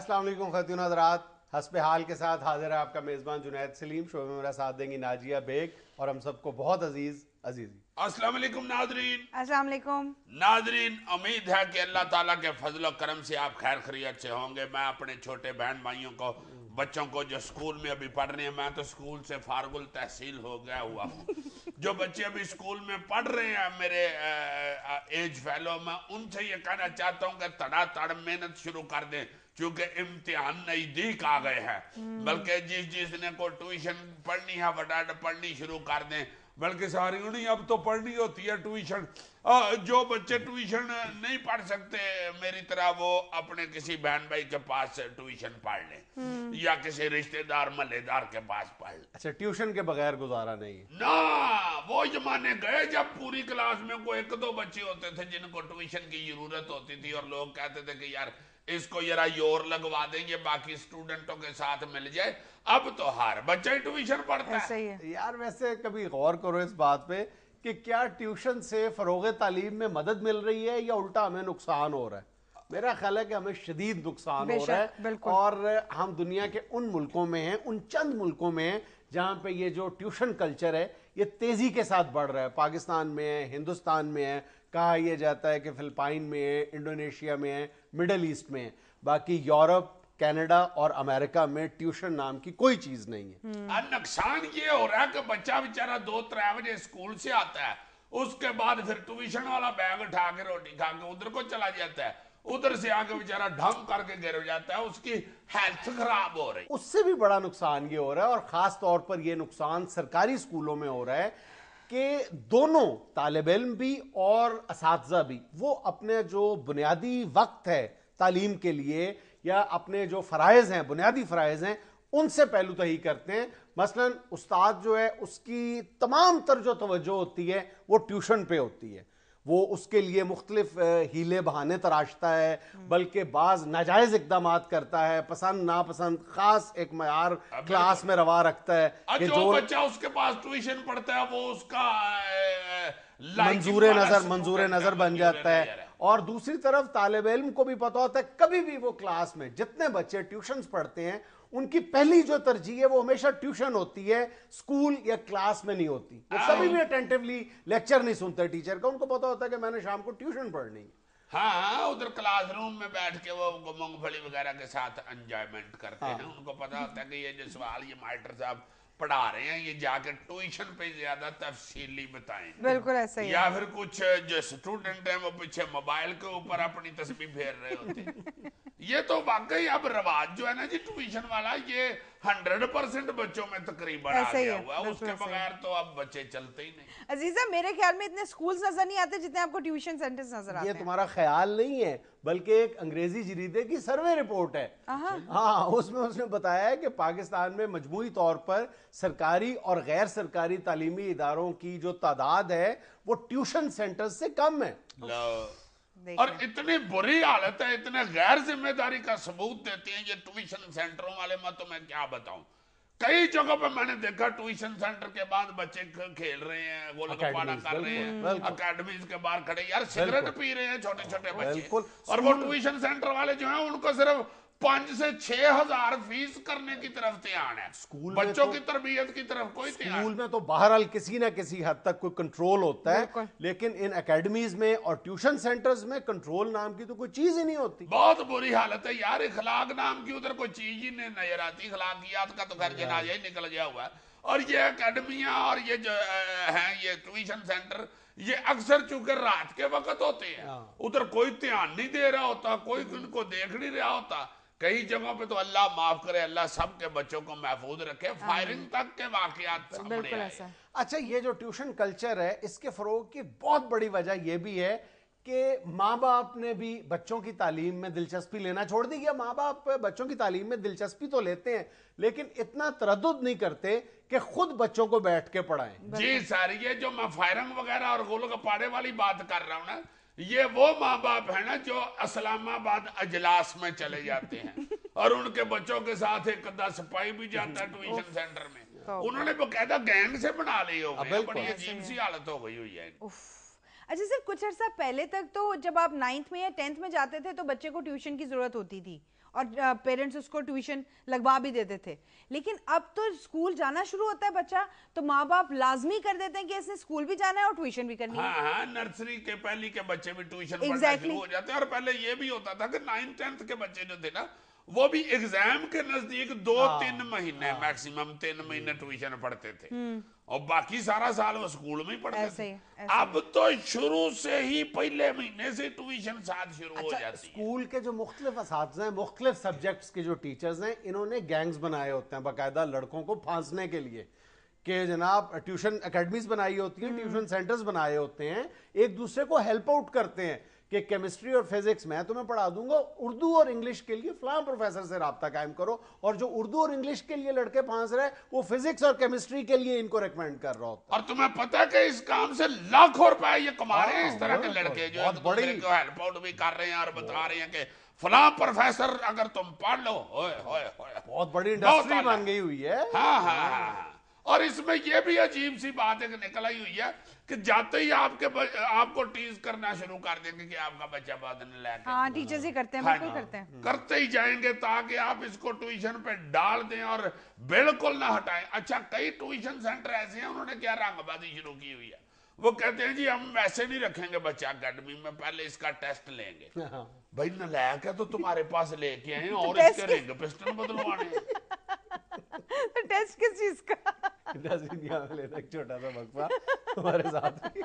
अस्सलाम वालेकुम ख़वातीन हज़रात, हस्ब हाल के साथ हाजिर है आपका मेज़बान जुनैद सलीम। शो में मेरा साथ देंगी नाजिया बेग और हम सबको बहुत अजीज़ी। अस्सलाम वालेकुम नादरीन। अस्सलाम वालेकुम नादरीन, उम्मीद है कि अल्लाह ताला के फजल और करम से आप खैर खैरियत से होंगे। मैं अपने छोटे बहन भाइयों को, बच्चों को जो स्कूल में अभी पढ़ रहे हैं, मैं तो स्कूल से फारगुल तहसील हो गया हुआ हूँ। जो बच्चे अभी स्कूल में पढ़ रहे हैं मेरे एज फेलो, मैं उनसे ये कहना चाहता हूँ कि तड़ातड़ मेहनत शुरू कर दें, क्योंकि इम्तिहान नजदीक आ गए हैं। बल्कि जिसने को ट्यूशन पढ़नी है फटाफट पढ़नी शुरू कर दें, बल्कि सारी नहीं अब तो पढ़नी होती है ट्यूशन। जो बच्चे ट्यूशन नहीं पढ़ सकते मेरी तरह, वो अपने किसी बहन भाई के पास ट्यूशन पढ़ लें या किसी रिश्तेदार मल्लेदार के पास पढ़ लें। अच्छा, ट्यूशन के बगैर गुजारा नहीं है ना। वो जमाने गए जब पूरी क्लास में कोई एक दो बच्चे होते थे जिनको ट्यूशन की जरूरत होती थी और लोग कहते थे कि यार इसको जरा योर लगवा देंगे, बाकी स्टूडेंटों के साथ मिल जाए। अब तो हर बच्चा ही ट्यूशन पढ़ता है। यार वैसे कभी गौर करो इस बात पे कि क्या ट्यूशन से फरोग़ तालीम में मदद मिल रही है या उल्टा हमें नुकसान हो रहा है? मेरा ख्याल है कि हमें शदीद नुकसान हो रहा है। और हम दुनिया के उन मुल्कों में हैं, उन चंद मुल्कों में हैं जहाँ पे ये जो ट्यूशन कल्चर है ये तेज़ी के साथ बढ़ रहा है। पाकिस्तान में है, हिंदुस्तान में है, कहा यह जाता है कि फिलिपाइन में है, इंडोनेशिया में है, मिडल ईस्ट में है। बाकी यूरोप, कनाडा और अमेरिका में ट्यूशन नाम की कोई चीज नहीं है। नुकसान ये हो रहा है कि बच्चा बेचारा 2-3 बजे स्कूल से आता है, उसके बाद फिर ट्यूशन वाला बैग उठा के रोटी खा के उधर को चला जाता है, उधर से आके बेचारा ढंग करके गिर जाता है, उसकी हेल्थ खराब हो रही। उससे भी बड़ा नुकसान ये हो रहा है, और खास तौर पर ये नुकसान सरकारी स्कूलों में हो रहा है कि दोनों तालिब इल्म भी और असातिज़ा भी वो अपने जो बुनियादी वक्त है तालीम के लिए या अपने जो फ़राइज़ हैं, बुनियादी फ़राइज़ हैं, उनसे पहलू तही करते हैं। मसलन उस्ताद जो है उसकी तमाम तर जो तवज्जो होती है वो ट्यूशन पे होती है। वो उसके लिए मुख्तलिफ हीले बहाने तराशता है, बल्कि बाज नाजायज़ इक़दामात करता है, पसंद नापसंद खास एक मयार क्लास में रवा रखता है कि जो बच्चा उसके पास ट्यूशन पढ़ता है वो उसका मंजूर नजर बन जाता है। और दूसरी तरफ तालिब इल्म को भी पता होता है कभी भी वो क्लास में जितने बच्चे ट्यूशन्स पढ़ते हैं उनकी पहली जो तरजीह है वो हमेशा ट्यूशन होती है, स्कूल या क्लास में नहीं होती। वो कभी भी अटेंटिवली लेक्चर नहीं सुनते टीचर का, उनको पता होता है कि मैंने शाम को ट्यूशन पढ़नी। हाँ, उधर क्लासरूम में बैठ के वो मूंगफली वगैरह के साथ एंजॉयमेंट करते हैं। उनको पता होता है कि ये जो सवाल ये मास्टर साहब पढ़ा रहे हैं ये जाकर ट्यूशन पे ज्यादा तफसीली बताएं। बिल्कुल ऐसा ही। या फिर कुछ जो स्टूडेंट हैं वो पीछे मोबाइल के ऊपर अपनी तस्वीर फेर रहे होते हैं। ये तो वाकई अब रवाज जो है ना जी ट्यूशन वाला, ये 100% बच्चों में तकरीबन आ गया हुआ है। उसके बगैर तो अब बच्चे चलते ही नहीं। अजीजा, मेरे ख्याल में इतने स्कूल्स नजर नहीं आते जितने आपको ट्यूशन सेंटर्स नजर आते हैं। ये तुम्हारा ख्याल नहीं है, बल्कि एक अंग्रेजी जरीदे की सर्वे रिपोर्ट है। हाँ, उसमें उसने बताया है कि पाकिस्तान में मजमूई तौर पर सरकारी और गैर सरकारी तालीमी इदारों की जो तादाद है वो ट्यूशन सेंटर से कम है। और इतनी बुरी हालत है, इतने गैर जिम्मेदारी का सबूत देते हैं ये ट्यूशन सेंटरों वाले। मैं तुम्हें क्या बताऊं, कई जगह पे मैंने देखा ट्यूशन सेंटर के बाद बच्चे खेल रहे हैं, गोलगप्पा कर रहे हैं, अकेडमीज के बाहर खड़े यार सिगरेट पी रहे हैं छोटे छोटे बच्चे। और वो ट्यूशन सेंटर वाले जो हैं उनको सिर्फ 5 से 6 हजार फीस करने की तरफ ध्यान है, स्कूल बच्चों की तरबियत की तरफ कोई ध्यान। स्कूल में तो बहरहाल किसी ना किसी हद तक कोई कंट्रोल होता है, लेकिन इन एकेडमीज में और ट्यूशन सेंटर्स में कंट्रोल नाम की तो कोई चीज ही नहीं होती। बहुत बुरी हालत है यार, इखलाक नाम की उधर कोई चीज ही नहीं नजर आती। इखलाकियात का तो खैर जनाजा ही निकल गया हुआ है। और ये अकेडमियां और ये जो है ये ट्यूशन सेंटर, ये अक्सर चूंकि रात के वक्त होते हैं, उधर कोई ध्यान नहीं दे रहा होता, कोई उनको देख नहीं रहा होता। कई जगहों पे तो अल्लाह माफ करे, अल्लाह सबके बच्चों को महफूज रखे, फायरिंग तक के वाकयात सामने आए। अच्छा, ये जो ट्यूशन कल्चर है इसके फरोग की बहुत बड़ी वजह यह भी है कि माँ बाप ने भी बच्चों की तालीम में दिलचस्पी लेना छोड़ दी। या माँ बाप बच्चों की तालीम में दिलचस्पी तो लेते हैं लेकिन इतना तरद्दुद नहीं करते कि खुद बच्चों को बैठ के पढ़ाएं। जी सर, ये जो मैं फायरिंग वगैरह और गोलगप्पे वाली बात कर रहा हूँ ना, ये वो माँ बाप है ना जो इस्लामाबाद अजलास में चले जाते हैं और उनके बच्चों के साथ एक अद्धा सिपाही भी जाता है ट्यूशन सेंटर में। उन्होंने बकायदा गैंग से बना ली हो गई, बड़ी अजीब सी हालत हो गई हुई है। अच्छा सर, कुछ अर्सा पहले तक तो जब आप 9th में या 10th में जाते थे तो बच्चे को ट्यूशन की जरूरत होती थी اور پیرنٹس اس کو ٹیوشن لگوا بھی دیتے تھے. لیکن اب تو اسکول جانا شروع ہوتا ہے بچہ تو ماں باپ لازمی کر دیتے ہیں کہ اس نے اسکول بھی جانا ہے اور ٹیوشن بھی کرنی ہے. ہاں نرسری کے پہلی کے بچے بھی ٹیوشن پڑھنا شروع ہو جاتے ہیں. اور پہلے یہ بھی ہوتا تھا کہ 9th 10th کے بچے جو تھے نا وہ بھی ایگزام کے نزدیک 2-3 مہینے میکسیمم 3 مہینے ٹیوشن پڑھتے تھے اور باقی سارا سال وہ اسکول میں ہی پڑھتے تھے. اب تو شروع سے ہی پہلے مہینے سے ٹیوشن ساتھ شروع ہو جاتی ہے. اسکول کے جو مختلف اساتذہ ہیں, مختلف سبجیکٹس کے جو ٹیچرز ہیں, انہوں نے گینگز بنائے ہوتے ہیں باقاعدہ لڑکوں کو پھانسنے کے لیے کہ جناب ٹیوشن اکیڈمیز بنائی ہوتی ہیں, ٹیوشن سینٹرز بنائے ہوتے ہیں, ایک دوسرے کو ہیلپ آؤٹ کرتے ہیں کہ کیمسٹری اور فزکس میں تمہیں پڑھا دوں گا, اردو اور انگلش کے لیے فلاں پروفیسر سے رابطہ قائم کرو, اور جو اردو اور انگلش کے لیے لڑکے پھانس رہے وہ فزکس اور کیمسٹری کے لیے ان کو ریکمینڈ کر رہا ہوتا. اور تمہیں پتہ ہے کہ اس کام سے لاکھوں روپے یہ کما رہے ہیں اس طرح کے لڑکے جو ایک دوسرے کو ہیلپ آؤٹ بھی کر رہے ہیں اور بتا رہے ہیں کہ فلاں پروفیسر اگر تم پڑھ لو, بہت بڑی انڈسٹری بن گئی ہوئی ہے. ہاں. اور اس میں یہ بھی عجیب سی بات ہے کہ نکل آئی ہوئی ہے کہ جاتے ہی آپ کو ٹیز کرنا شروع کر دیں گے کہ آپ کا بچہ بعد میں لے کے. ہاں ٹیچرز ہی کرتے ہیں, بالکل کرتے ہیں. کرتے ہی جائیں گے تاکہ آپ اس کو ٹیوشن پہ ڈال دیں اور بالکل نہ ہٹائیں. اچھا کئی ٹیوشن سینٹر ایسے ہیں انہوں نے کیا رنگ بازی شروع کی ہوئی ہے. وہ کہتے ہیں جی ہم ایسے نہیں رکھیں گے بچہ اکیڈمی میں, پہلے اس کا ٹیسٹ لیں گے. بھائی نالائق ہے تو تمہارے پاس لے کے آئے اور اس کے رنگ پسٹن بدلوانے ہیں. ٹیسٹ کس چیز کا؟ چھوٹا سا وقفہ ہمارے ساتھ